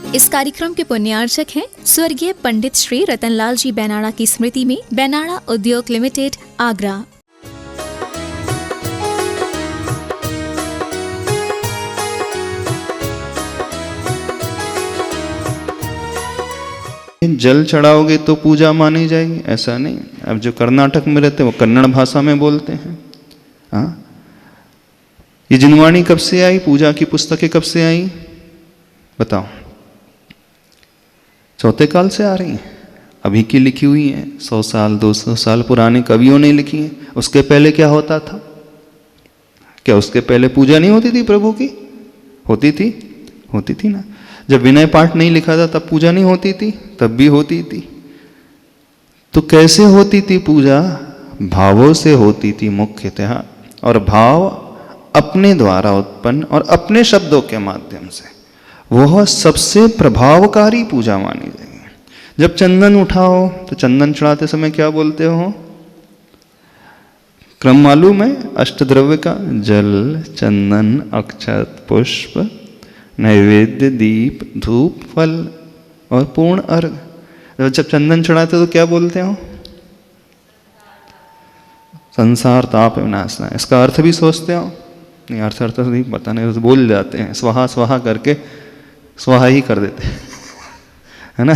इस कार्यक्रम के पुण्यार्चक हैं स्वर्गीय पंडित श्री रतनलाल जी बैनाड़ा की स्मृति में बैनाड़ा उद्योग लिमिटेड, आगरा। जल चढ़ाओगे तो पूजा मानी जाएगी, ऐसा नहीं। अब जो कर्नाटक में रहते हैं वो कन्नड़ भाषा में बोलते हैं। हाँ, ये जिनवाणी कब से आई, पूजा की पुस्तकें कब से आई बताओ? चौथे काल से आ रही हैं, अभी की लिखी हुई हैं। 100 साल 200 साल पुराने कवियों ने लिखी हैं। उसके पहले क्या होता था? क्या उसके पहले पूजा नहीं होती थी प्रभु की? होती थी, होती थी ना। जब विनय पाठ नहीं लिखा था तब पूजा नहीं होती थी? तब भी होती थी। तो कैसे होती थी पूजा? भावों से होती थी मुख्यतः, और भाव अपने द्वारा उत्पन्न और अपने शब्दों के माध्यम से, वह सबसे प्रभावकारी पूजा मानी जाएगी। जब चंदन उठाओ तो चंदन चढ़ाते समय क्या बोलते हो? क्रम मालूम है अष्टद्रव्य का? जल, चंदन, अक्षत, पुष्प, नैवेद्य, दीप, धूप, फल और पूर्ण अर्घ। जब चंदन चढ़ाते तो क्या बोलते हो? संसार ताप विनाशना। इसका अर्थ भी सोचते हो? नहीं, अर्थ तो नहीं पता, नहीं तो बोल जाते हैं, स्वाहा स्वाहा करके स्वाहा ही कर देते हैं, है ना।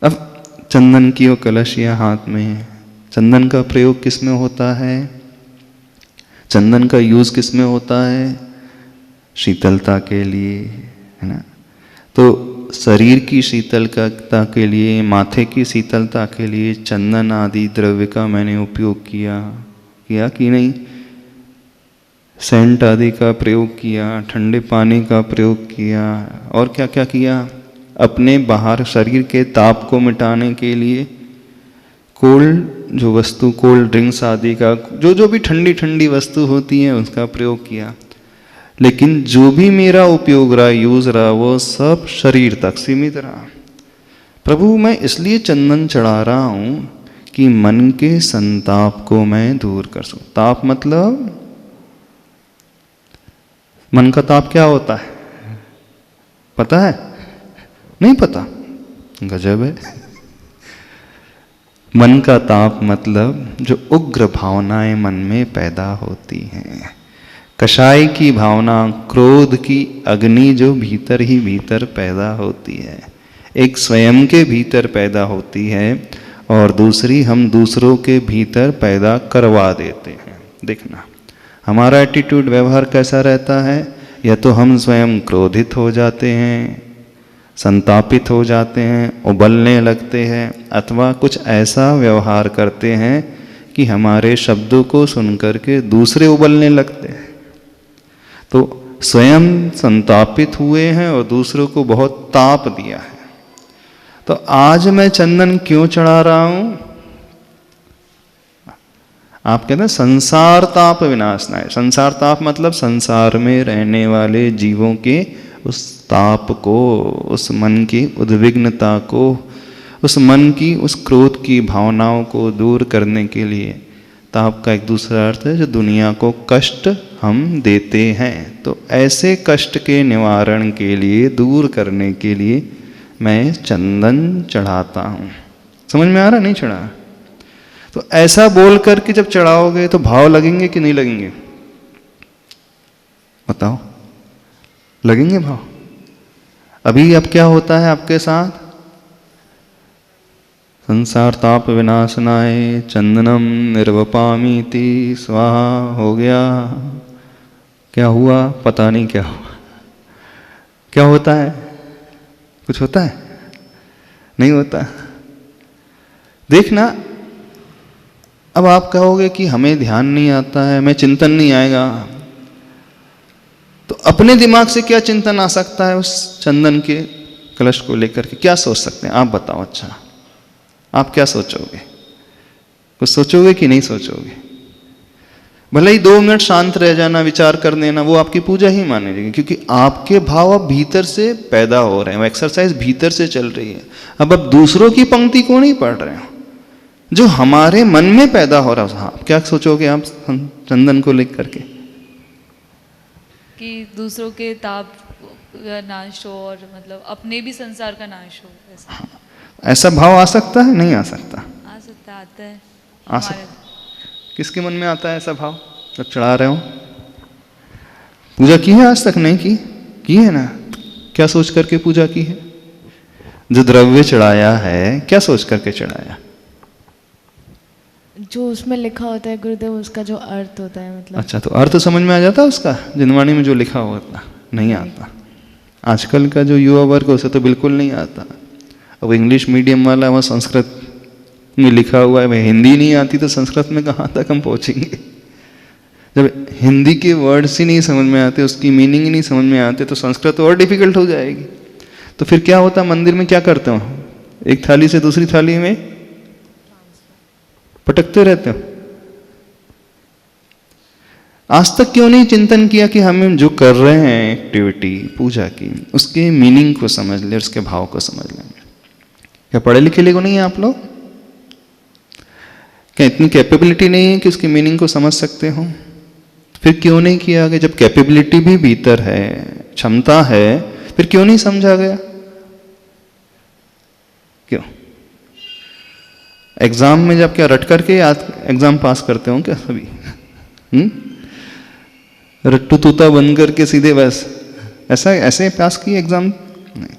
अब चंदन की वो कलशिया हाथ में है। चंदन का प्रयोग किस में होता है? चंदन का यूज किस में होता है? शीतलता के लिए, है ना। तो शरीर की शीतलता के लिए, माथे की शीतलता के लिए चंदन आदि द्रव्य का मैंने उपयोग किया कि नहीं? सेंट आदि का प्रयोग किया, ठंडे पानी का प्रयोग किया, और क्या क्या किया? अपने बाहर शरीर के ताप को मिटाने के लिए कोल्ड जो वस्तु, कोल्ड ड्रिंक्स आदि का, जो भी ठंडी ठंडी वस्तु होती है उसका प्रयोग किया। लेकिन जो भी मेरा उपयोग रहा, यूज रहा, वो सब शरीर तक सीमित रहा। प्रभु मैं इसलिए चंदन चढ़ा रहा हूं कि मन के संताप को मैं दूर कर सकूं। ताप मतलब मन का ताप क्या होता है? पता है? नहीं पता? गजब है। मन का ताप मतलब जो उग्र भावनाएं मन में पैदा होती हैं, कषाय की भावना, क्रोध की अग्नि जो भीतर ही भीतर पैदा होती है, एक स्वयं के भीतर पैदा होती है और दूसरी हम दूसरों के भीतर पैदा करवा देते हैं। देखना हमारा एटीट्यूड, व्यवहार कैसा रहता है? या तो हम स्वयं क्रोधित हो जाते हैं, संतापित हो जाते हैं, उबलने लगते हैं, अथवा कुछ ऐसा व्यवहार करते हैं कि हमारे शब्दों को सुनकर के दूसरे उबलने लगते हैं। तो स्वयं संतापित हुए हैं और दूसरों को बहुत ताप दिया है। तो आज मैं चंदन क्यों चढ़ा रहा हूं? आप कहते हैं संसार ताप विनाशनाय। संसार ताप मतलब संसार में रहने वाले जीवों के उस ताप को, उस मन की उद्विग्नता को, उस मन की उस क्रोध की भावनाओं को दूर करने के लिए। ताप का एक दूसरा अर्थ है जो दुनिया को कष्ट हम देते हैं। तो ऐसे कष्ट के निवारण के लिए, दूर करने के लिए मैं चंदन चढ़ाता हूँ। समझ में आ रहा? नहीं चढ़ा? तो ऐसा बोल करके जब चढ़ाओगे तो भाव लगेंगे कि नहीं लगेंगे? बताओ, लगेंगे भाव? अभी अब क्या होता है आपके साथ? संसार ताप विनाशनाय चंदनम निर्वपामीति स्वाहा हो गया। क्या हुआ? पता नहीं क्या हुआ। क्या होता है? कुछ होता है? नहीं होता। देखना, अब आप कहोगे कि हमें ध्यान नहीं आता है, हमें चिंतन नहीं आएगा। तो अपने दिमाग से क्या चिंतन आ सकता है उस चंदन के कलश को लेकर के? क्या सोच सकते हैं आप? बताओ। अच्छा, आप क्या सोचोगे? कुछ सोचोगे कि नहीं सोचोगे? भले ही 2 मिनट शांत रह जाना, विचार कर देना, वो आपकी पूजा ही मानी जाएगी, क्योंकि आपके भाव अब भीतर से पैदा हो रहे हैं, वो एक्सरसाइज भीतर से चल रही है। अब आप दूसरों की पंक्ति को नहीं पढ़ रहे हो, जो हमारे मन में पैदा हो रहा है। हाँ, क्या सोचोगे आप चंदन को लेकर के? कि दूसरों के ताप नाश हो और मतलब अपने भी संसार का नाश हो, ऐसा ऐसा भाव आ सकता है? नहीं आ सकता? आ सकता है, आता है आ सकता। किसके मन में आता है ऐसा भाव जब चढ़ा रहे हो? पूजा की है आज तक? नहीं की है ना? क्या सोच करके पूजा की है? जो द्रव्य चढ़ाया है क्या सोच करके चढ़ाया? जो उसमें लिखा होता है गुरुदेव, उसका जो अर्थ होता है, मतलब। अच्छा, तो अर्थ समझ में आ जाता है उसका? जिनवाणी में जो लिखा होता नहीं आता। आजकल का जो युवा वर्ग उसे तो बिल्कुल नहीं आता। अब इंग्लिश मीडियम वाला वह संस्कृत में लिखा हुआ है, वह हिंदी नहीं आती तो संस्कृत में कहाँ तक हम पहुँचेंगे? जब हिंदी के वर्ड्स ही नहीं समझ में आते, उसकी मीनिंग ही नहीं समझ में आते, तो संस्कृत और डिफिकल्ट हो जाएगी। तो फिर क्या होता? मंदिर में क्या करते हो? एक थाली से दूसरी थाली में पटकते रहते हो। आज तक क्यों नहीं चिंतन किया कि हम जो कर रहे हैं एक्टिविटी पूजा की, उसके मीनिंग को समझ ले, उसके भाव को समझ लें। क्या पढ़े लिखे लोग नहीं है आप लोग? क्या इतनी कैपेबिलिटी नहीं है कि उसकी मीनिंग को समझ सकते हो? फिर क्यों नहीं किया गया? जब कैपेबिलिटी भी भीतर है, क्षमता है, फिर क्यों नहीं समझा गया? क्यों? एग्जाम में जब क्या रट करके एग्जाम पास करते हो क्या सभी? रट्टू तूता बन करके सीधे बस ऐसे पास किए एग्जाम? नहीं।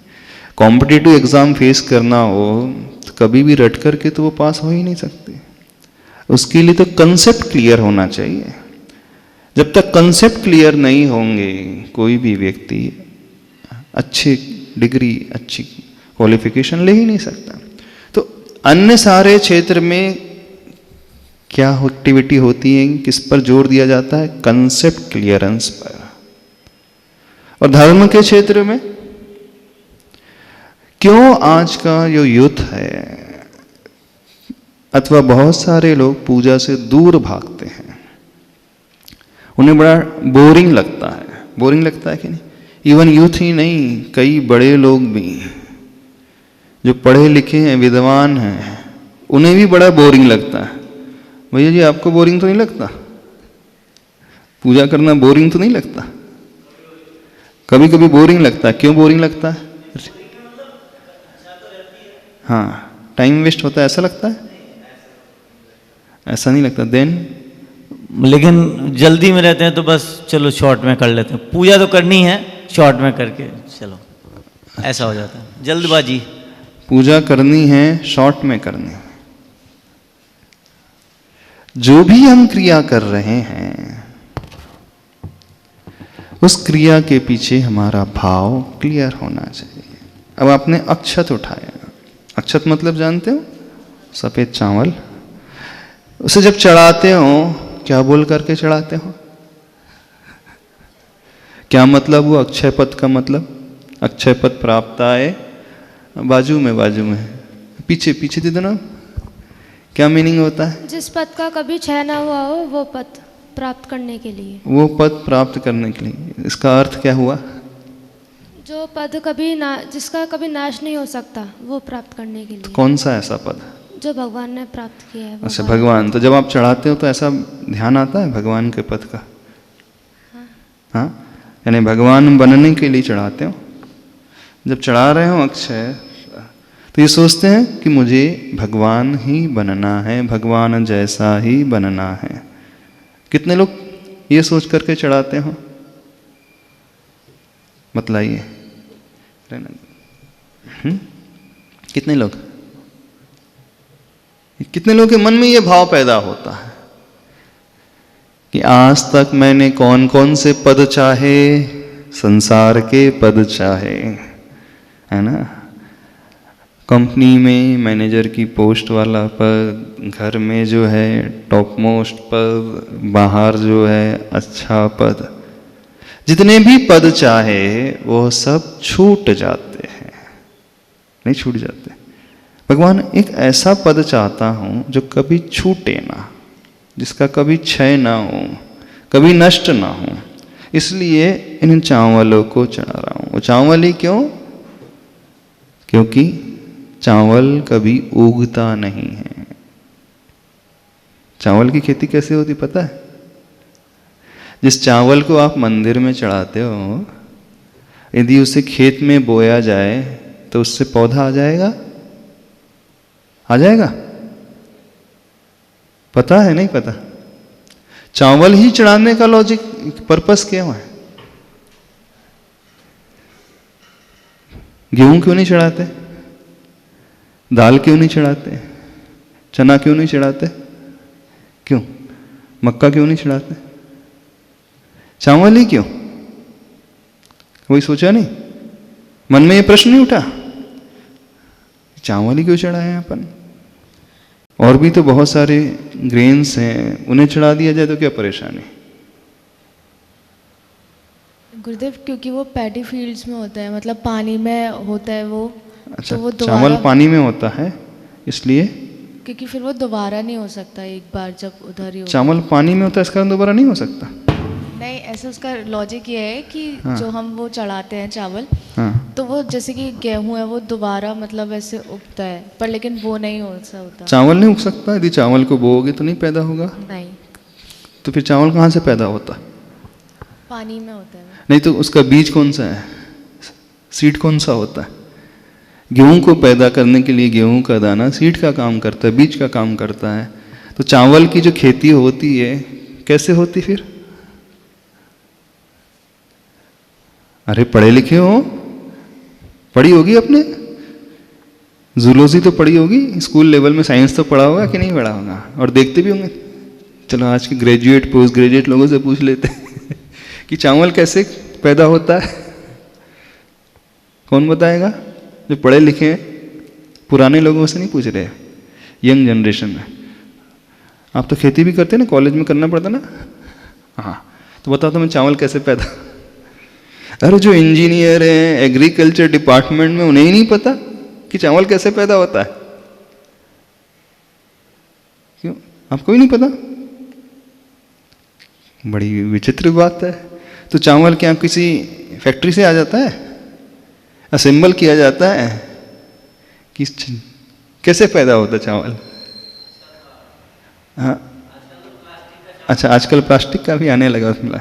कॉम्पिटिटिव एग्जाम फेस करना हो तो कभी भी रट करके तो वो पास हो ही नहीं सकते। उसके लिए तो कंसेप्ट क्लियर होना चाहिए। जब तक कंसेप्ट क्लियर नहीं होंगे कोई भी व्यक्ति अच्छी डिग्री, अच्छी क्वालिफिकेशन ले ही नहीं सकता। तो अन्य सारे क्षेत्र में क्या एक्टिविटी होती है, किस पर जोर दिया जाता है? कंसेप्ट क्लियरेंस पर। और धर्म के क्षेत्र में क्यों आज का जो यूथ है अथवा बहुत सारे लोग पूजा से दूर भागते हैं? उन्हें बड़ा बोरिंग लगता है। बोरिंग लगता है कि नहीं? इवन यूथ ही नहीं, कई बड़े लोग भी जो पढ़े लिखे हैं, विद्वान हैं, उन्हें भी बड़ा बोरिंग लगता है। भैया जी, आपको बोरिंग तो नहीं लगता? पूजा करना बोरिंग तो नहीं लगता? कभी कभी बोरिंग लगता है। क्यों बोरिंग लगता है? हाँ, टाइम वेस्ट होता है, ऐसा लगता है? ऐसा नहीं लगता? देन लेकिन जल्दी में रहते हैं तो बस चलो शॉर्ट में कर लेते हैं। पूजा तो करनी है, शॉर्ट में करके चलो, ऐसा हो जाता है, जल्दबाजी। पूजा करनी है, शॉर्ट में करनी है। जो भी हम क्रिया कर रहे हैं उस क्रिया के पीछे हमारा भाव क्लियर होना चाहिए। अब आपने अक्षत उठाया, अक्षत मतलब जानते हो? सफेद चावल। उसे जब चढ़ाते हो क्या बोल करके चढ़ाते हो? क्या मतलब हुआ अक्षय पद का? मतलब अक्षय पद प्राप्त आए, बाजू में पीछे दे दो ना। क्या मीनिंग होता है? जिस पद का कभी क्षय ना हुआ हो वो पद प्राप्त करने के लिए। वो पद प्राप्त करने के लिए। इसका अर्थ क्या हुआ? जो पद जिसका कभी नाश नहीं हो सकता वो प्राप्त करने के लिए। कौन सा ऐसा पद? जो भगवान ने प्राप्त किया है। अच्छा, भगवान। तो जब आप चढ़ाते हो तो ऐसा ध्यान आता है भगवान के पद का? हाँ, यानी भगवान बनने के लिए चढ़ाते हो। जब चढ़ा रहे हो अक्षय तो ये सोचते हैं कि मुझे भगवान ही बनना है, भगवान जैसा ही बनना है। कितने लोग ये सोच करके चढ़ाते हो? बतलाइए। कितने लोग के मन में ये भाव पैदा होता है कि आज तक मैंने कौन कौन से पद चाहे? संसार के पद चाहे, है ना? कंपनी में मैनेजर की पोस्ट वाला पद, घर में जो है टॉप मोस्ट पद, बाहर जो है अच्छा पद, जितने भी पद चाहे वो सब छूट जाते हैं। नहीं छूट जाते। भगवान एक ऐसा पद चाहता हूं जो कभी छूटे ना, जिसका कभी क्षय ना हो, कभी नष्ट ना हो। इसलिए इन चावलों को चढ़ा रहा हूं। वो चावल ही क्यों? क्योंकि चावल कभी उगता नहीं है। चावल की खेती कैसे होती पता है? जिस चावल को आप मंदिर में चढ़ाते हो यदि उसे खेत में बोया जाए तो उससे पौधा आ जाएगा? आ जाएगा? पता है नहीं पता? चावल ही चढ़ाने का लॉजिक पर्पस क्या है? गेहूं क्यों नहीं चढ़ाते? दाल क्यों नहीं चढ़ाते? चना क्यों नहीं चढ़ाते? क्यों? मक्का क्यों नहीं चढ़ाते? चावल ही क्यों? कोई सोचा नहीं? मन में ये प्रश्न नहीं उठा? चावल ही क्यों चढ़ाए हैं अपन? और भी तो बहुत सारे ग्रेन्स हैं, उन्हें चढ़ा दिया जाए तो क्या परेशानी? गुरुदेव क्योंकि वो पैडी फील्ड्स में होता है, मतलब पानी में होता है वो। अच्छा, तो वो चावल पानी में होता है इसलिए? क्योंकि फिर वो दोबारा नहीं हो सकता एक बार जब उधर ही हो। चावल पानी में होता है, इसका कारण दोबारा नहीं हो सकता? नहीं, ऐसे उसका लॉजिक ये है कि हाँ। जो हम वो चढ़ाते हैं चावल, हाँ, तो वो जैसे कि गेहूं है वो दोबारा मतलब ऐसे उगता है, पर लेकिन वो नहीं हो सकता। चावल नहीं उग सकता? यदि चावल को बोओगे तो नहीं पैदा होगा? नहीं, तो फिर चावल कहाँ से पैदा होता? पानी में होता है। नहीं तो उसका बीज कौन सा है? सीड कौन सा होता है? गेहूं को पैदा करने के लिए गेहूं का दाना सीड का काम करता है, बीज का काम करता है। तो चावल की जो खेती होती है कैसे होती फिर? अरे पढ़े लिखे हो, पढ़ी होगी अपने, जूलॉजी तो पढ़ी होगी, स्कूल लेवल में साइंस तो पढ़ा होगा कि नहीं पढ़ा होगा? और देखते भी होंगे। चलो आज के ग्रेजुएट पोस्ट ग्रेजुएट लोगों से पूछ लेते हैं कि चावल कैसे पैदा होता है। कौन बताएगा? जो पढ़े लिखे हैं, पुराने लोगों से नहीं पूछ रहे, यंग जनरेशन में। आप तो खेती भी करते ना, कॉलेज में करना पड़ता ना? हाँ, तो बताओ तुम्हें चावल कैसे पैदा? अरे जो इंजीनियर हैं एग्रीकल्चर डिपार्टमेंट में, उन्हें ही नहीं पता कि चावल कैसे पैदा होता है? क्यों? आपको ही नहीं पता? बड़ी विचित्र बात है। तो चावल क्या किसी फैक्ट्री से आ जाता है, असेंबल किया जाता है कि कैसे पैदा होता है चावल? हाँ, अच्छा, आजकल प्लास्टिक का भी आने लगा उसमें।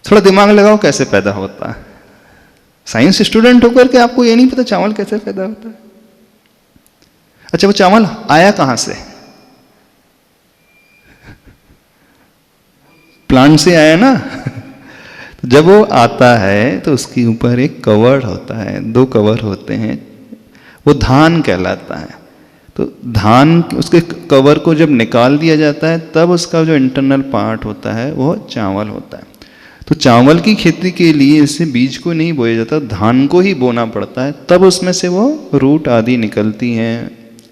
थोड़ा दिमाग लगाओ, कैसे पैदा होता है? साइंस स्टूडेंट होकर के आपको ये नहीं पता चावल कैसे पैदा होता है? अच्छा, वो चावल आया कहां से? प्लांट से आया ना? तो जब वो आता है तो उसके ऊपर एक कवर होता है, 2 कवर होते हैं, वो धान कहलाता है। तो धान उसके कवर को जब निकाल दिया जाता है तब उसका जो इंटरनल पार्ट होता है वो चावल होता है। तो चावल की खेती के लिए इससे बीज को नहीं बोया जाता, धान को ही बोना पड़ता है, तब उसमें से वो रूट आदि निकलती हैं,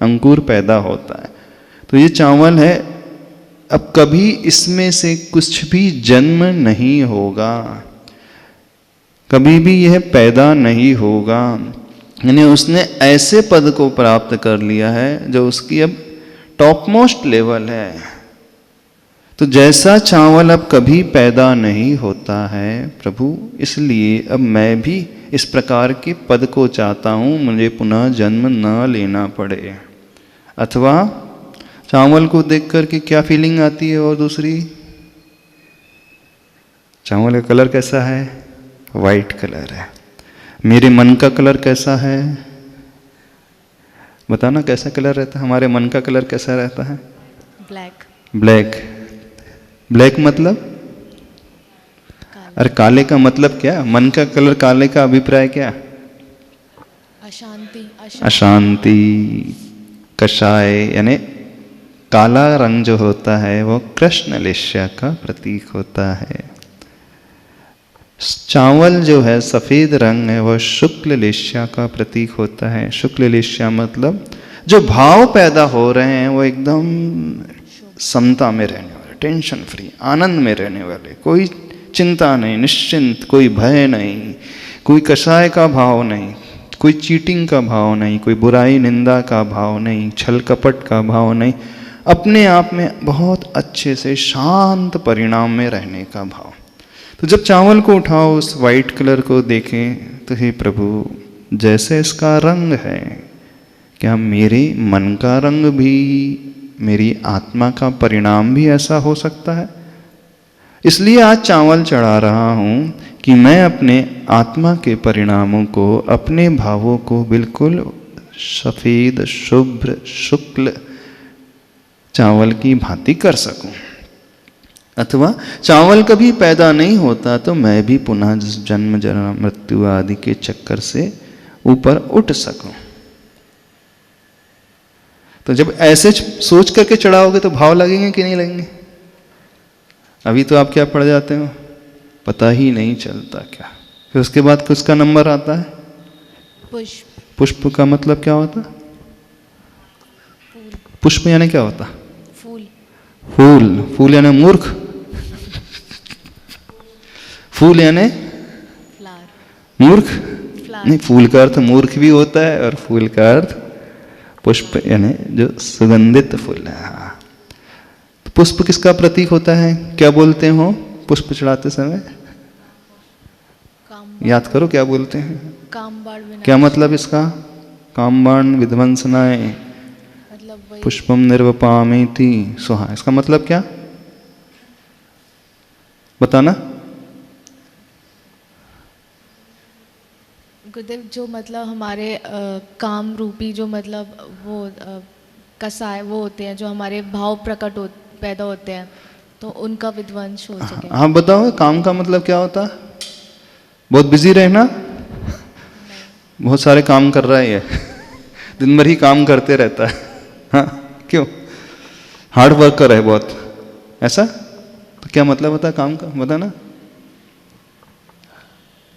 अंकुर पैदा होता है। तो ये चावल है। अब कभी इसमें से कुछ भी जन्म नहीं होगा, कभी भी यह पैदा नहीं होगा। यानी उसने ऐसे पद को प्राप्त कर लिया है जो उसकी अब टॉप मोस्ट लेवल है। तो जैसा चावल अब कभी पैदा नहीं होता है प्रभु, इसलिए अब मैं भी इस प्रकार के पद को चाहता हूँ, मुझे पुनः जन्म न लेना पड़े। अथवा चावल को देख करके क्या फीलिंग आती है? और दूसरी, चावल का कलर कैसा है? वाइट कलर है। मेरे मन का कलर कैसा है? बताना कैसा कलर रहता है? हमारे मन का कलर कैसा रहता है? ब्लैक। ब्लैक। ब्लैक मतलब? अरे काले का मतलब क्या? मन का कलर काले का अभिप्राय क्या? अशांति। अशांति। कषाय यानी काला रंग जो होता है वो कृष्ण लेश्या का प्रतीक होता है। चावल जो है सफेद रंग है वो शुक्ल लेश्या का प्रतीक होता है। शुक्ल लेश्या मतलब जो भाव पैदा हो रहे हैं वो एकदम समता में रहने वाले, टेंशन फ्री, आनंद में रहने वाले, कोई चिंता नहीं, निश्चिंत, कोई भय नहीं, कोई कषाय का भाव नहीं, कोई चीटिंग का भाव नहीं, कोई बुराई निंदा का भाव नहीं, छल कपट का भाव नहीं, अपने आप में बहुत अच्छे से शांत परिणाम में रहने का भाव। तो जब चावल को उठाओ, उस वाइट कलर को देखें तो हे प्रभु, जैसे इसका रंग है, क्या मेरे मन का रंग भी, मेरी आत्मा का परिणाम भी ऐसा हो सकता है? इसलिए आज चावल चढ़ा रहा हूं कि मैं अपने आत्मा के परिणामों को, अपने भावों को बिल्कुल सफेद, शुभ्र, शुक्ल चावल की भांति कर सकूं। अथवा चावल कभी पैदा नहीं होता तो मैं भी पुनः जन्म जन्म मृत्यु आदि के चक्कर से ऊपर उठ सकूं। तो जब ऐसे सोच करके चढ़ाओगे तो भाव लगेंगे कि नहीं लगेंगे? अभी तो आप क्या पढ़ जाते हो, पता ही नहीं चलता क्या। फिर उसके बाद किसका नंबर आता है? पुष्प। पुष्प का मतलब क्या होता? पुष्प यानी क्या होता? फूल। फूल। फूल यानी मूर्ख? फूल यानी फ्लावर। मूर्ख? फ्लावर। नहीं, फूल का अर्थ मूर्ख भी होता है और फूल का अर्थ पुष्प यानी जो सुगंधित फूल है। हाँ, तो पुष्प किसका प्रतीक होता है? क्या बोलते हो पुष्प चढ़ाते समय? याद करो क्या बोलते हैं? कामबाण विनाश। क्या मतलब इसका? कामबाण विध्वंसनाय मतलब वही पुष्पम निर्वपामेति सुहा। इसका मतलब क्या बताना? गुरुदेव, जो मतलब हमारे काम रूपी जो मतलब वो कसाय वो होते हैं, जो हमारे भाव प्रकट पैदा होते हैं, तो उनका विध्वंस हो सके। हाँ बताओ, काम का मतलब क्या होता? बहुत बिजी रहना? बहुत सारे काम कर रहा है ये, दिन भर ही काम करते रहता है। हाँ, क्यों? हार्ड वर्कर है बहुत, ऐसा? तो क्या मतलब होता है काम का? बताना।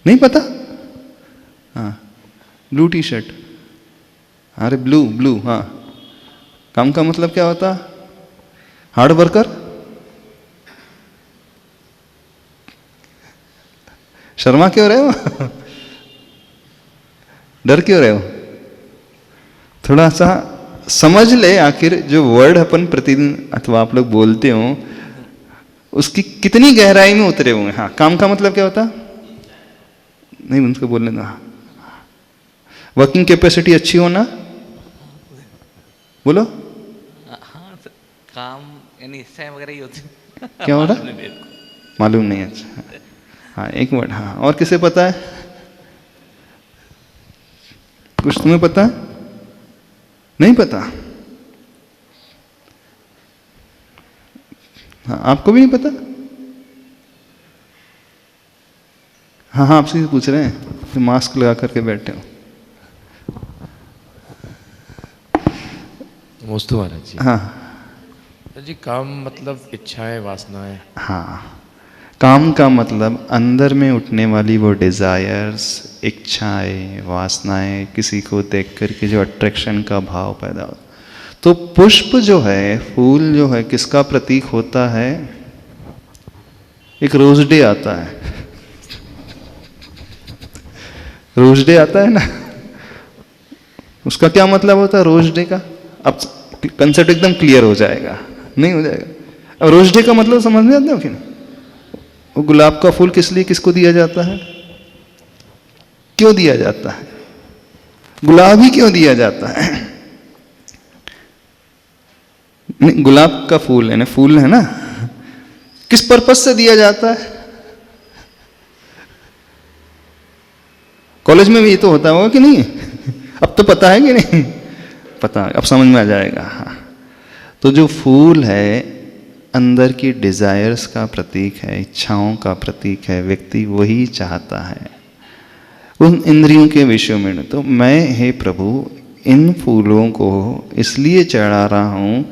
नहीं पता? हाँ, ब्लू टी शर्ट। अरे ब्लू ब्लू, हाँ, काम का मतलब क्या होता? Hard worker? शर्मा क्यों रहे हो? डर क्यों रहे हो? थोड़ा सा समझ ले, आखिर जो वर्ड अपन प्रतिदिन अथवा आप लोग बोलते हो उसकी कितनी गहराई में उतरे हुए हैं। हाँ, काम का मतलब क्या होता? नहीं, उनको बोलने दो। वर्किंग कैपेसिटी अच्छी होना, बोलो। हाँ, काम यानी इच्छाएं वगैरह ही होती हैं। क्या हो रहा? मालूम नहीं। अच्छा, हाँ, एक मिनट। हाँ, और किसे पता है? कुछ तुम्हें पता है? नहीं पता? हाँ, आपको भी नहीं पता? हाँ हाँ, आपसे पूछ रहे हैं जो मास्क लगा करके बैठे हो। नमस्ते महाराज जी। हाँ जी, काम मतलब इच्छाएं, वासनाएं। हाँ, काम का मतलब अंदर में उठने वाली वो डिजायर्स, इच्छाएं, वासनाएं, किसी को देख करके जो अट्रैक्शन का भाव पैदा होता। तो पुष्प जो है, फूल जो है, किसका प्रतीक होता है? एक रोज डे आता है, रोज डे आता है ना, उसका क्या मतलब होता है रोज डे का? अब कंसेप्ट एकदम क्लियर हो जाएगा, नहीं हो जाएगा? अब रोज डे का मतलब समझ में आता है कि नहीं? वो गुलाब का फूल किस लिए, किसको दिया जाता है? क्यों दिया जाता है? गुलाब ही क्यों दिया जाता है? नहीं, गुलाब का फूल है ना, फूल है ना, किस पर्पस से दिया जाता है? कॉलेज में भी ये तो होता होगा कि नहीं? अब तो पता है कि नहीं? पता, अब समझ में आ जाएगा। हाँ, तो जो फूल है अंदर की डिजायर्स का प्रतीक है, इच्छाओं का प्रतीक है। व्यक्ति वही चाहता है उन इंद्रियों के विषयों में। तो मैं, हे प्रभु, इन फूलों को इसलिए चढ़ा रहा हूं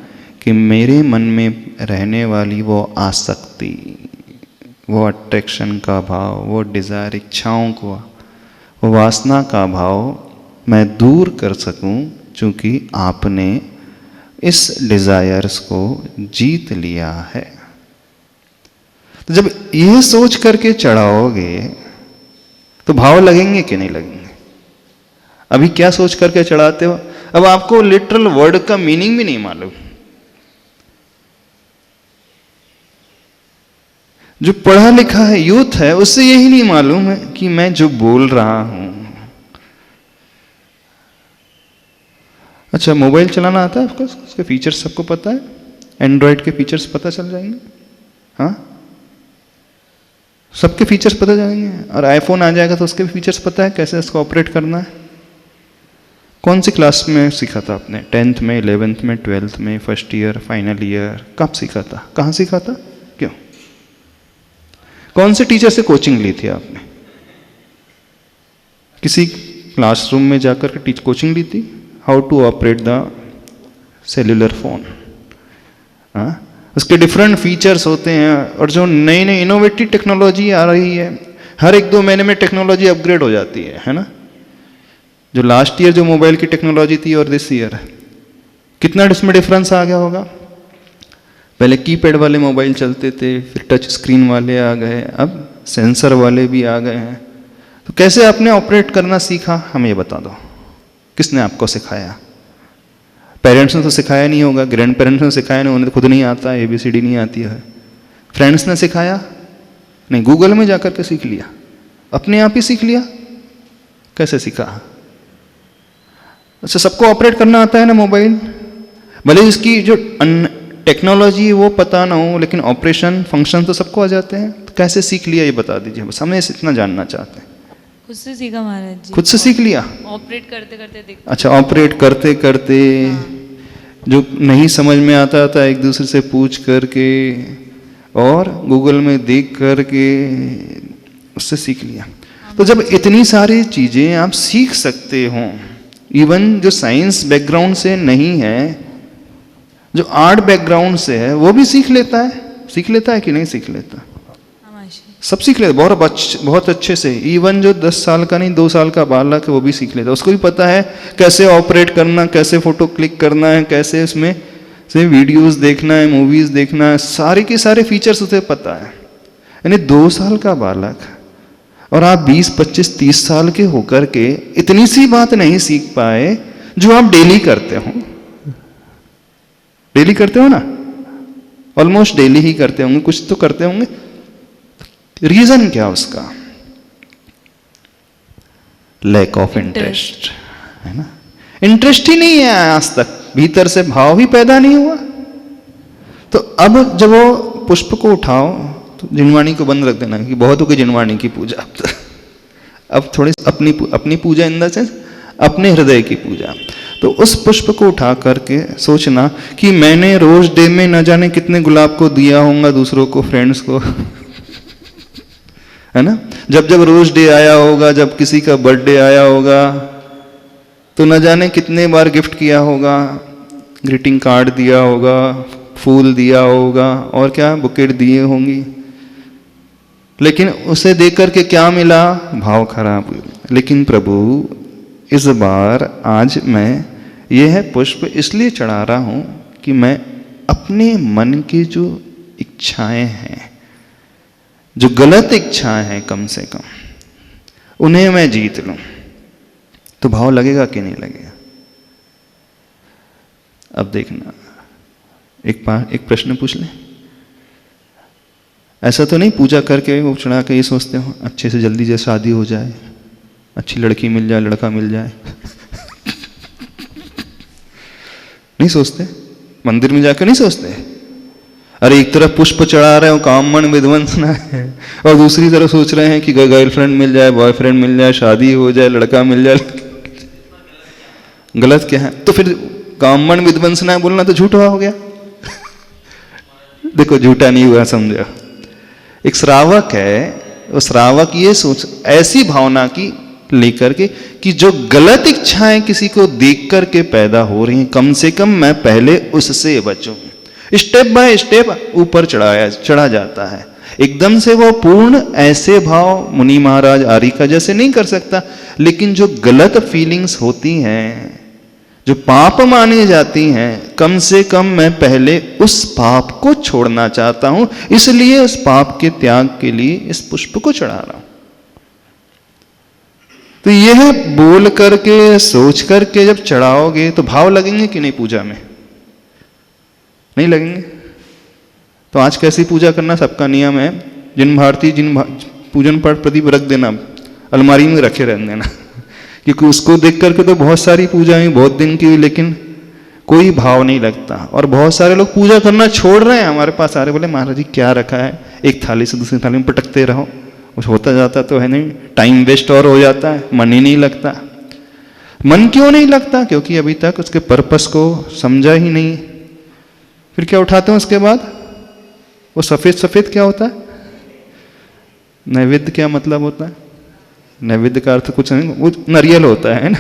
कि मेरे मन में रहने वाली वो आसक्ति, वो अट्रैक्शन का भाव, वो डिजायर, इच्छाओं को, वो वासना का भाव मैं दूर कर सकूं, चूंकि आपने इस डिजायर्स को जीत लिया है। तो जब ये सोच करके चढ़ाओगे तो भाव लगेंगे कि नहीं लगेंगे? अभी क्या सोच करके चढ़ाते हो? अब आपको लिटरल वर्ड का मीनिंग भी नहीं मालूम। जो पढ़ा लिखा है, यूथ है, उससे यही नहीं मालूम है कि मैं जो बोल रहा हूं। अच्छा, मोबाइल चलाना आता है आपको? उसके फीचर्स सबको पता है? एंड्रॉयड के फीचर्स पता चल जाएंगे? हाँ, सबके फीचर्स पता जाएंगे। और आईफोन आ जाएगा तो उसके भी फीचर्स पता है, कैसे इसको ऑपरेट करना है। कौन सी क्लास में सीखा था आपने? 10th में, 11th में, 12th में, फर्स्ट ईयर, फाइनल ईयर? कब सीखा था? कहाँ सीखा था? क्यों? कौन से टीचर से कोचिंग ली थी आपने? किसी क्लासरूम में जाकर के कोचिंग ली थी? How to operate the cellular phone. हाँ, उसके डिफरेंट फीचर्स होते हैं। और जो नई नई इनोवेटिव टेक्नोलॉजी आ रही है, हर 1-2 महीने में टेक्नोलॉजी अपग्रेड हो जाती है ना। जो लास्ट ईयर जो मोबाइल की टेक्नोलॉजी थी और दिस ईयर, कितना इसमें डिफरेंस आ गया होगा। पहले कीपैड वाले मोबाइल चलते थे, फिर टच स्क्रीन वाले आ गए, अब सेंसर वाले भी आ गए हैं। तो कैसे आपने ऑपरेट करना सीखा, हमें ये बता दो। किसने आपको सिखाया? पेरेंट्स ने तो सिखाया नहीं होगा, ग्रैंड पेरेंट्स ने सिखाया नहीं, उन्हें तो खुद नहीं आता, ABCD नहीं आती है। फ्रेंड्स ने सिखाया नहीं, गूगल में जाकर के सीख लिया, अपने आप ही सीख लिया। कैसे सीखा? अच्छा, सबको ऑपरेट करना आता है ना मोबाइल, भले इसकी जो टेक्नोलॉजी वो पता ना हो, लेकिन ऑपरेशन फंक्शन तो सबको आ जाते हैं। तो कैसे सीख लिया ये बता दीजिए, बस हमें इतना जानना चाहते हैं। खुद से सीखा महाराज जी। खुद से सीख लिया? ऑपरेट करते करते देख। अच्छा, ऑपरेट करते करते जो नहीं समझ में आता था एक दूसरे से पूछ करके और गूगल में देख करके उससे सीख लिया। तो जब इतनी सारी चीज़ें आप सीख सकते हो, इवन जो साइंस बैकग्राउंड से नहीं है, जो आर्ट बैकग्राउंड से है, वो भी सीख लेता है। सीख लेता है कि नहीं सीख लेता? सब सीख लेते, बहुत अच्छे से। इवन जो 10 साल का नहीं, 2 साल का बालक है, वो भी सीख लेता है। उसको भी पता है कैसे ऑपरेट करना, कैसे फोटो क्लिक करना है, कैसे उसमें से वीडियोस देखना है, मूवीज देखना है, सारे के सारे फीचर्स उसे पता है। यानी 2 साल का बालक और आप 20, 25, 30 साल के होकर के इतनी सी बात नहीं सीख पाए जो आप डेली करते हो। डेली करते हो ना, ऑलमोस्ट डेली ही करते होंगे, कुछ तो करते होंगे। रीजन क्या उसका? लैक ऑफ इंटरेस्ट, है ना। इंटरेस्ट ही नहीं है आज तक, भीतर से भाव ही पैदा नहीं हुआ। तो अब जब वो पुष्प को उठाओ तो जिनवाणी को बंद रख देना कि बहुत हो गई जिनवाणी की पूजा। अब थोड़ी अपनी पूजा इन द सेंस अपने हृदय की पूजा। तो उस पुष्प को उठा करके सोचना कि मैंने रोज डे में न जाने कितने गुलाब को दिया होगा दूसरों को, फ्रेंड्स को, है ना। जब जब रोज डे आया होगा, जब किसी का बर्थडे आया होगा, तो न जाने कितने बार गिफ्ट किया होगा, ग्रीटिंग कार्ड दिया होगा, फूल दिया होगा, और क्या बुकेट दिए होंगी। लेकिन उसे देकर के क्या मिला? भाव खराब। लेकिन प्रभु इस बार आज मैं यह पुष्प इसलिए चढ़ा रहा हूं कि मैं अपने मन की जो इच्छाएं हैं, जो गलत इच्छाएं हैं, कम से कम उन्हें मैं जीत लूं। तो भाव लगेगा कि नहीं लगेगा? अब देखना, एक प्रश्न पूछ ले। ऐसा तो नहीं पूजा करके वो चढ़ा के ये सोचते हो अच्छे से जल्दी से शादी हो जाए, अच्छी लड़की मिल जाए, लड़का मिल जाए। नहीं सोचते? मंदिर में जाकर नहीं सोचते? अरे एक तरफ पुष्प चढ़ा रहे हो, काम मन विध्वंसना है, और दूसरी तरफ सोच रहे हैं कि गर्लफ्रेंड मिल जाए, बॉयफ्रेंड मिल जाए, शादी हो जाए, लड़का मिल जाए। गलत क्या है? तो फिर काम मन विध्वंसना बोलना तो झूठा हो गया। देखो झूठा नहीं हुआ, समझो। एक श्रावक है, वो श्रावक ये सोच ऐसी भावना की लेकर के कि जो गलत इच्छाएं किसी को देख करके पैदा हो रही हैं, कम से कम मैं पहले उससे बचूं। स्टेप बाय स्टेप ऊपर चढ़ा जाता है। एकदम से वो पूर्ण ऐसे भाव मुनि महाराज आरिका जैसे नहीं कर सकता, लेकिन जो गलत फीलिंग्स होती हैं, जो पाप मानी जाती हैं, कम से कम मैं पहले उस पाप को छोड़ना चाहता हूं, इसलिए उस पाप के त्याग के लिए इस पुष्प को चढ़ा रहा हूं। तो यह बोल करके, सोच करके जब चढ़ाओगे तो भाव लगेंगे कि नहीं पूजा में? नहीं लगेंगे। तो आज कैसी पूजा करना सबका नियम है, जिन पूजन पाठ प्रदीप रख देना, अलमारी में रखे रहने देना। क्योंकि उसको देख करके तो बहुत सारी पूजाएं बहुत दिन की हुई, लेकिन कोई भाव नहीं लगता। और बहुत सारे लोग पूजा करना छोड़ रहे हैं, हमारे पास आ रहे, बोले महाराज जी क्या रखा है, एक थाली से दूसरी थाली में पटकते रहो, कुछ होता जाता तो है नहीं, टाइम वेस्ट और हो जाता है, मन ही नहीं लगता। मन क्यों नहीं लगता? क्योंकि अभी तक उसके पर्पस को समझा ही नहीं। फिर क्या उठाते हैं उसके बाद? वो सफेद सफेद क्या होता है? नैवेद्य क्या मतलब होता है? नैवेद्य का अर्थ कुछ नहीं, वो नारियल होता है ना।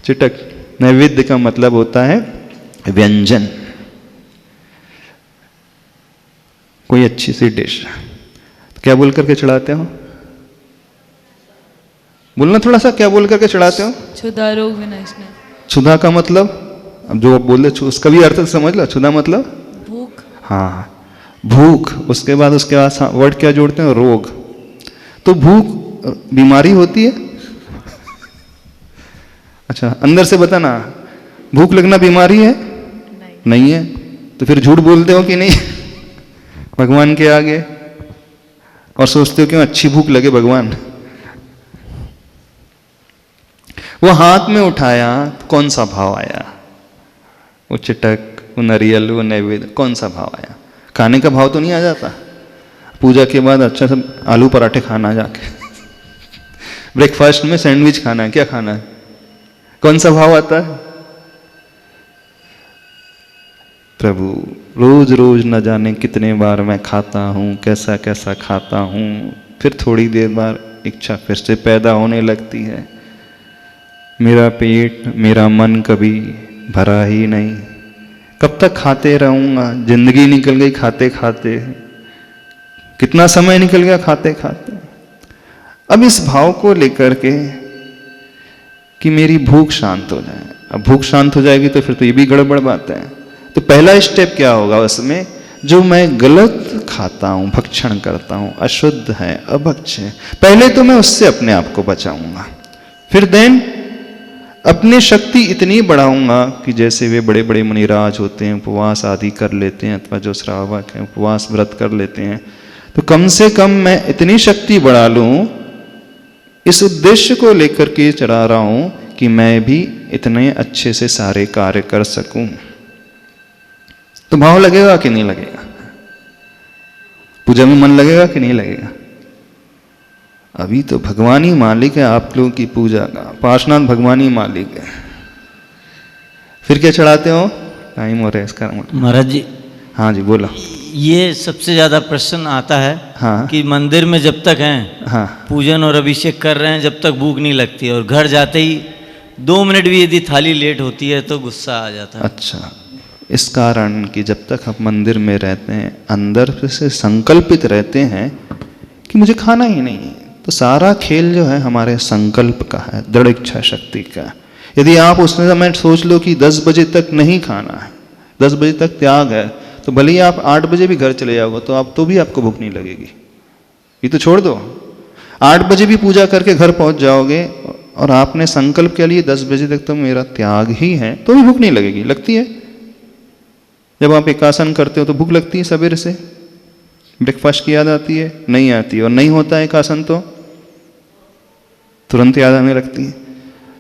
चिटक। नैवेद्य का मतलब होता है व्यंजन, कोई अच्छी सी डिश। तो क्या बोल करके चढ़ाते हो? बोलना थोड़ा सा, क्या बोल करके चढ़ाते हो? क्षुधा रोग विनाशनाय। क्षुधा का मतलब, अब जो आप बोल रहे उसका भी अर्थ समझ लो। क्षुधा मतलब भूख। हाँ, भूख। उसके बाद वर्ड क्या जोड़ते हैं? रोग। तो भूख बीमारी होती है? अच्छा, अंदर से बताना, भूख लगना बीमारी है? नहीं है। तो फिर झूठ बोलते हो कि नहीं भगवान के आगे, और सोचते हो क्यों अच्छी भूख लगे भगवान। वो हाथ में उठाया, कौन सा भाव आया? वो चिटक, वो नारियल, वो नैवेद्य, कौन सा भाव आया? खाने का भाव तो नहीं आ जाता? पूजा के बाद अच्छा सा आलू पराठे खाना जाके ब्रेकफास्ट में सैंडविच खाना है, क्या खाना है? कौन सा भाव आता है? प्रभु रोज रोज न जाने कितने बार मैं खाता हूँ, कैसा कैसा खाता हूँ। फिर थोड़ी देर बाद इच्छा फिर से पैदा होने लगती है। मेरा पेट, मेरा मन कभी भरा ही नहीं, कब तक खाते रहूँगा? जिंदगी निकल गई खाते खाते, कितना समय निकल गया खाते खाते। अब इस भाव को लेकर के कि मेरी भूख शांत हो जाए। अब भूख शांत हो जाएगी तो फिर तो ये भी गड़बड़ बात है। तो पहला स्टेप क्या होगा उसमें? जो मैं गलत खाता हूं, भक्षण करता हूं, अशुद्ध है, अभक्ष है, पहले तो मैं उससे अपने आप को बचाऊंगा। फिर देन अपनी शक्ति इतनी बढ़ाऊंगा कि जैसे वे बड़े बड़े मुनिराज होते हैं, उपवास आदि कर लेते हैं, अथवा जो श्रावक हैं उपवास व्रत कर लेते हैं, तो कम से कम मैं इतनी शक्ति बढ़ा लूं, इस उद्देश्य को लेकर के चढ़ा रहा हूं कि मैं भी इतने अच्छे से सारे कार्य कर सकूं। तो भाव लगेगा कि नहीं लगेगा? पूजा में मन लगेगा कि नहीं लगेगा? अभी तो भगवान ही मालिक है आप लोगों की पूजा का, पार्श्वनाथ भगवान ही मालिक है। फिर क्या चढ़ाते हो? टाइम हो रहा है इसका। महाराज जी, हाँ जी बोलो। ये सबसे ज्यादा प्रश्न आता है हाँ। कि मंदिर में जब तक हैं, हाँ पूजन और अभिषेक कर रहे हैं, जब तक भूख नहीं लगती, और घर जाते ही 2 मिनट भी यदि थाली लेट होती है तो गुस्सा आ जाता है। अच्छा, इस कारण कि जब तक आप मंदिर में रहते हैं, अंदर से संकल्पित रहते हैं कि मुझे खाना ही नहीं है, तो सारा खेल जो है हमारे संकल्प का है, दृढ़ इच्छा शक्ति का। यदि आप उस समय सोच लो कि 10 बजे तक नहीं खाना है, 10 बजे तक त्याग है, तो भले ही आप 8 बजे भी घर चले जाओगे तो आप तो भी आपको भूख नहीं लगेगी। ये तो छोड़ दो, 8 बजे भी पूजा करके घर पहुंच जाओगे और आपने संकल्प के लिए 10 बजे तक तो मेरा त्याग ही है, तो भी भूख नहीं लगेगी। लगती है? जब आप एकासन करते हो तो भूख लगती है सवेरे से? ब्रेकफास्ट की याद आती है? नहीं आती। और नहीं होता है एकासन तो तुरंत याद आने लगती है।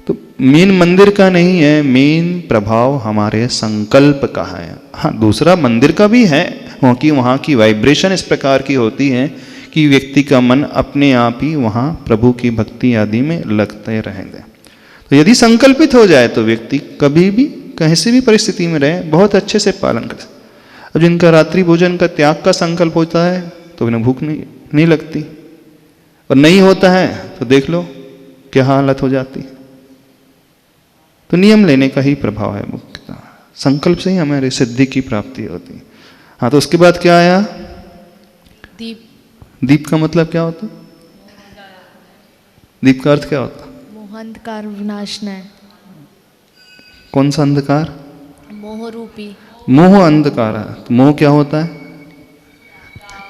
तो मेन मंदिर का नहीं है, मेन प्रभाव हमारे संकल्प का है। हाँ, दूसरा मंदिर का भी है, क्योंकि वहाँ की वाइब्रेशन इस प्रकार की होती है कि व्यक्ति का मन अपने आप ही वहाँ प्रभु की भक्ति आदि में लगते रहेंगे। तो यदि संकल्पित हो जाए तो व्यक्ति कभी भी कहीं से भी परिस्थिति में रहे बहुत अच्छे से पालन कर। अब जिनका रात्रि भोजन का त्याग का संकल्प होता है तो उन्हें भूख नहीं लगती, और नहीं होता है तो देख लो क्या हालत हो जाती है। तो नियम लेने का ही प्रभाव है मुक्ति का, संकल्प से ही हमारी सिद्धि की प्राप्ति होती है। हाँ, तो उसके बाद क्या आया? दीप। दीप का मतलब क्या होता? दीप का अर्थ क्या होता? मोहांधकार विनाशनाय। कौन सा अंधकार? मोह रूपी। मोह अंधकार है। तो मोह क्या होता है?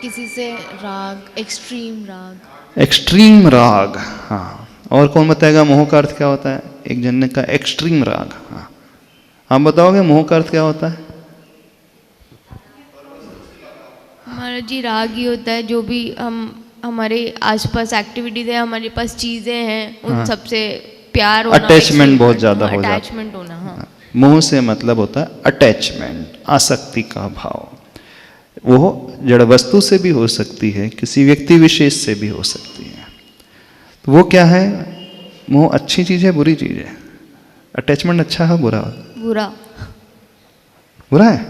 किसी से राग, एक्सट्रीम राग। एक्सट्रीम राग। हाँ, और कौन बताएगा मोह का अर्थ क्या होता है? एक जन ने कहा एक्सट्रीम राग। हाँ, आप बताओगे मोह का अर्थ क्या होता है? हमारा जी राग ही होता है, जो भी हमारे आसपास एक्टिविटीज है, हमारे पास चीजें हैं, उन सबसे प्यार होना, अटैचमेंट बहुत ज्यादा हो जाता है। अटैचमेंट होना। हाँ, मोह से मतलब होता है अटैचमेंट, आसक्ति का भाव। वो जड़ वस्तु से भी हो सकती है, किसी व्यक्ति विशेष से भी हो सकती है। तो वो क्या है? मोह अच्छी चीज है, बुरी चीज है? अटैचमेंट अच्छा है, बुरा? बुरा। बुरा है?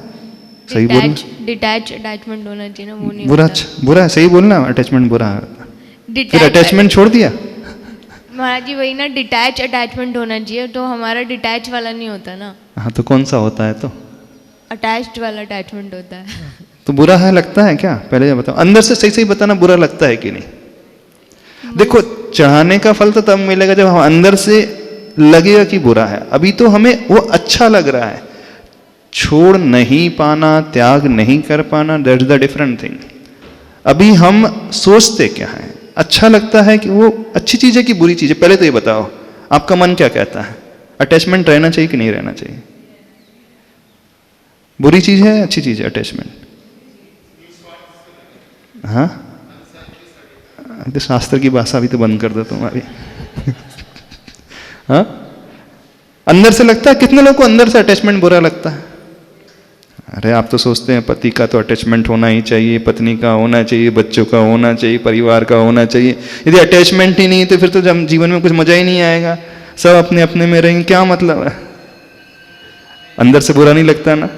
सही बोल? अटैचमेंट होना चाहिए ना, वो नहीं बुरा? होता। अच्छा बुरा है, सही बोलना। अटैचमेंट बुरा है, फिर Detach- अटैचमेंट छोड़ दिया? महाराज जी वही ना, डिटैच अटैचमेंट होना चाहिए, तो हमारा डिटैच वाला नहीं होता ना, हाँ तो कौन सा होता है? तो अटैच्ड वाला अटैचमेंट होता है। तो बुरा है लगता है क्या? पहले ये बताओ, अंदर से सही सही बताना, बुरा लगता है कि नहीं? देखो, चढ़ाने का फल तो तब मिलेगा जब हम अंदर से लगेगा कि बुरा है। अभी तो हमें वो अच्छा लग रहा है। छोड़ नहीं पाना, त्याग नहीं कर पाना, दैट्स द डिफरेंट थिंग। अभी हम सोचते क्या है? अच्छा लगता है कि वो अच्छी चीज है कि बुरी चीज है? पहले तो ये बताओ, आपका मन क्या कहता है? अटैचमेंट रहना चाहिए कि नहीं रहना चाहिए? बुरी चीज है, अच्छी चीज है अटैचमेंट? हाँ, तो शास्त्र की भाषा भी तो बंद कर दो तुम्हारी। हाँ, अंदर से लगता है। कितने लोगों को अंदर से अटैचमेंट बुरा लगता है? अरे आप तो सोचते हैं पति का तो अटैचमेंट होना ही चाहिए, पत्नी का होना चाहिए, बच्चों का होना चाहिए, परिवार का होना चाहिए। यदि अटैचमेंट ही नहीं तो फिर तो जब जीवन में कुछ मजा ही नहीं आएगा, सब अपने अपने में रहेंगे, क्या मतलब है? अंदर से बुरा नहीं लगता ना?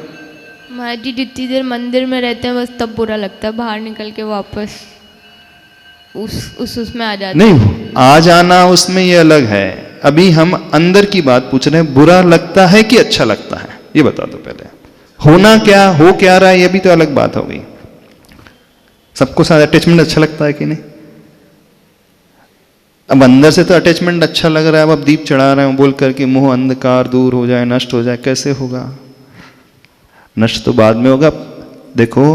महाराज जी जितनी देर मंदिर में रहते हैं बस तब बुरा लगता है, बाहर निकल के वापस उसमें आ जाते हैं। नहीं, आ जाना उसमें ये अलग है। अभी हम अंदर की बात पूछ रहे हैं, बुरा लगता है कि अच्छा लगता है? ये बता दो पहले। होना क्या, हो क्या रहा है, ये भी तो अलग बात हो गई। सबको साथ अटैचमेंट अच्छा लगता है कि नहीं? अब अंदर से तो अटैचमेंट अच्छा लग रहा है। अब दीप चढ़ा रहे हो बोल करके मोह अंधकार दूर हो जाए, नष्ट हो जाए, कैसे होगा? नष्ट तो बाद में होगा। देखो,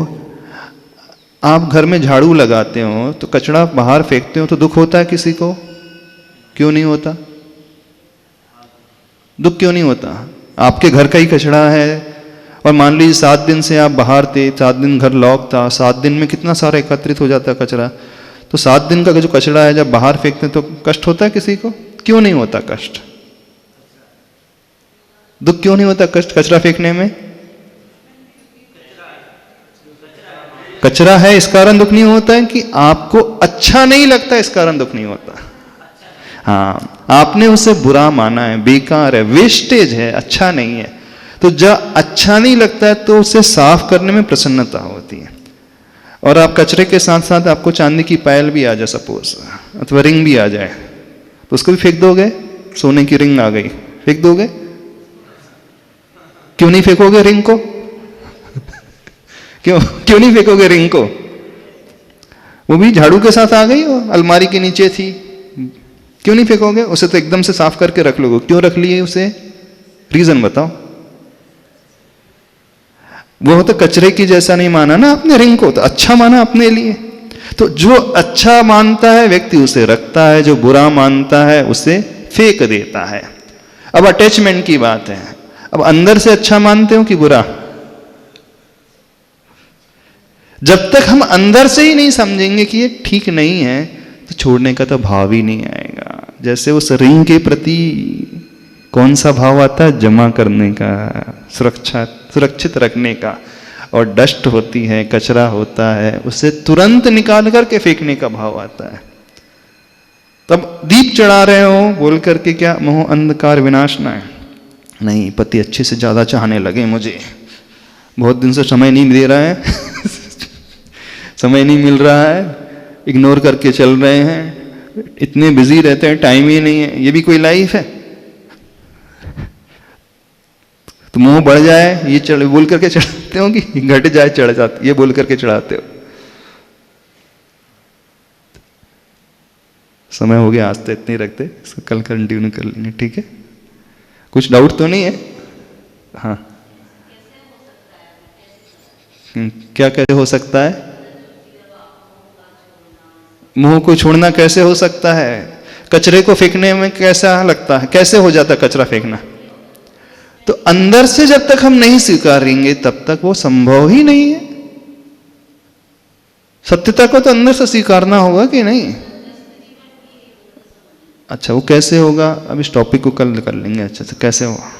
आप घर में झाड़ू लगाते हो तो कचरा बाहर फेंकते हो तो दुख होता है किसी को? क्यों नहीं होता? दुख क्यों नहीं होता? आपके घर का ही कचरा है और मान लीजिए 7 दिन से आप बाहर थे, 7 दिन घर लॉक था, 7 दिन में कितना सारा एकत्रित हो जाता है कचरा। तो 7 दिन का जो कचरा है जब बाहर फेंकते हैं तो कष्ट होता है किसी को? क्यों नहीं होता कष्ट? दुख क्यों नहीं होता कष्ट कचरा फेंकने में? कचरा है इस कारण दुख नहीं होता है कि आपको अच्छा नहीं लगता इस कारण दुख नहीं होता। हाँ, आपने उसे बुरा माना है, बेकार है, वेस्टेज है, अच्छा नहीं है। तो जब अच्छा नहीं लगता है तो उसे साफ करने में प्रसन्नता होती है। और आप कचरे के साथ साथ आपको चांदी की पायल भी आ जाए सपोज, अथवा रिंग भी आ जाए, तो उसको भी फेंक दोगे? सोने की रिंग आ गई, फेंक दोगे? क्यों नहीं फेंकोगे रिंग को? क्यों नहीं फेंकोगे रिंग को? वो भी झाड़ू के साथ आ गई, वो अलमारी के नीचे थी, क्यों नहीं फेंकोगे? उसे तो एकदम से साफ करके रख लोगे। क्यों रख लिए उसे? रीजन बताओ। वो तो कचरे की जैसा नहीं माना ना आपने रिंग को, तो अच्छा माना अपने लिए। तो जो अच्छा मानता है व्यक्ति उसे रखता है, जो बुरा मानता है उसे फेंक देता है। अब अटैचमेंट की बात है। अब अंदर से अच्छा मानते हो कि बुरा? जब तक हम अंदर से ही नहीं समझेंगे कि ये ठीक नहीं है तो छोड़ने का तो भाव ही नहीं आएगा। जैसे उस रिंग के प्रति कौन सा भाव आता है? जमा करने का, सुरक्षित रखने का। और डस्ट होती है, कचरा होता है, उसे तुरंत निकाल करके फेंकने का भाव आता है। तब दीप चढ़ा रहे हो बोल करके क्या मोह अंधकार विनाशना है? नहीं, पति अच्छे से ज्यादा चाहने लगे मुझे, बहुत दिन से समय नहीं दे रहा है समय नहीं मिल रहा है, इग्नोर करके चल रहे हैं, इतने बिजी रहते हैं, टाइम ही नहीं है। ये भी कोई लाइफ है? तो मोह बढ़ जाए ये चढ़ बोल करके चढ़ाते हो कि घट जाए चढ़ जाते, ये बोल करके चढ़ाते हो। समय हो गया, आज तो इतने रखते, इसको कल कंटिन्यू कर लेंगे, ठीक है? कुछ डाउट तो नहीं है? हाँ, क्या कैसे हो सकता है? मोह को छोड़ना कैसे हो सकता है? कचरे को फेंकने में कैसा लगता है? कैसे हो जाता है कचरा फेंकना? तो अंदर से जब तक हम नहीं स्वीकारेंगे तब तक वो संभव ही नहीं है। सत्यता को तो अंदर से स्वीकारना होगा कि नहीं? अच्छा, वो कैसे होगा? अब इस टॉपिक को कल कर लेंगे अच्छे से, कैसे होगा।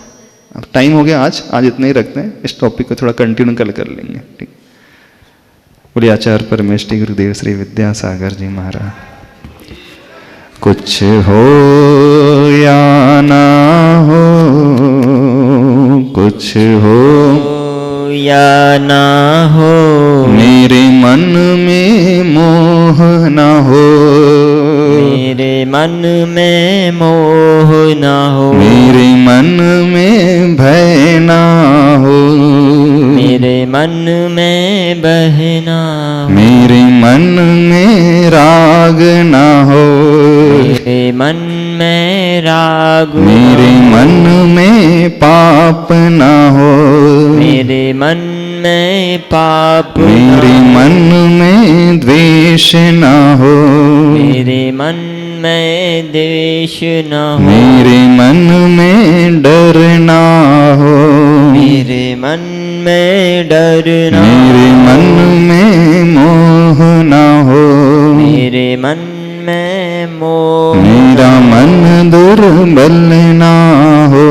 अब टाइम हो गया, आज इतना ही रखते हैं, इस टॉपिक को थोड़ा कंटिन्यू कल कर लेंगे, ठीक? बोलिए आचार्य परमेष्टि गुरुदेव श्री विद्यासागर जी महाराज। कुछ हो या ना हो, कुछ हो या ना हो, मेरे मन में मोह ना हो, मेरे मन में मोह ना हो, मेरे मन में भय ना हो, मेरे मन में बहना, मेरे मन में राग ना हो, मेरे मन में राग, मेरे मन में पाप ना हो, मेरे मन में पाप, मेरे मन में द्वेष ना हो, मेरे मन में देश न हो, मेरे मन में डर ना हो, मेरे मन में डर न हो, मेरे मन में मोह ना हो, मेरे मन में मोह, मेरा मन दुर्बल ना हो,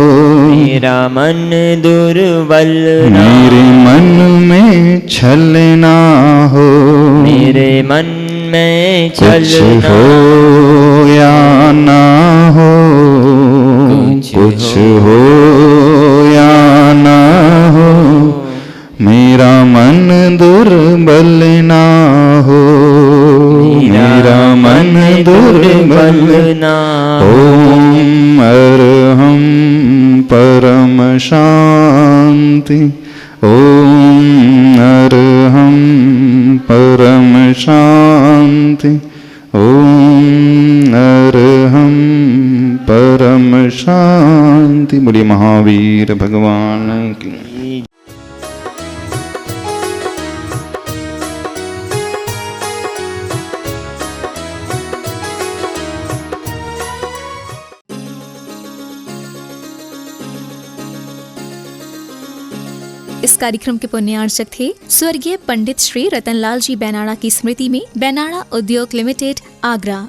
मेरा मन दुर्बल न हो, मेरे मन में छल ना हो, मेरे मन में छल कुछ न हो या ना हो, कुछ हो या ना हो, मेरा मन दुर्बल ना हो, मेरा मन दुर्बल ना ओम अरहम परम शांति, ओम अरहम परम शांति, ओम अरहम परम शांति। बोलिए महावीर भगवान की। इस कार्यक्रम के पुण्यार्चक थे स्वर्गीय पंडित श्री रतनलाल जी बैनाड़ा की स्मृति में बैनाड़ा उद्योग लिमिटेड, आगरा।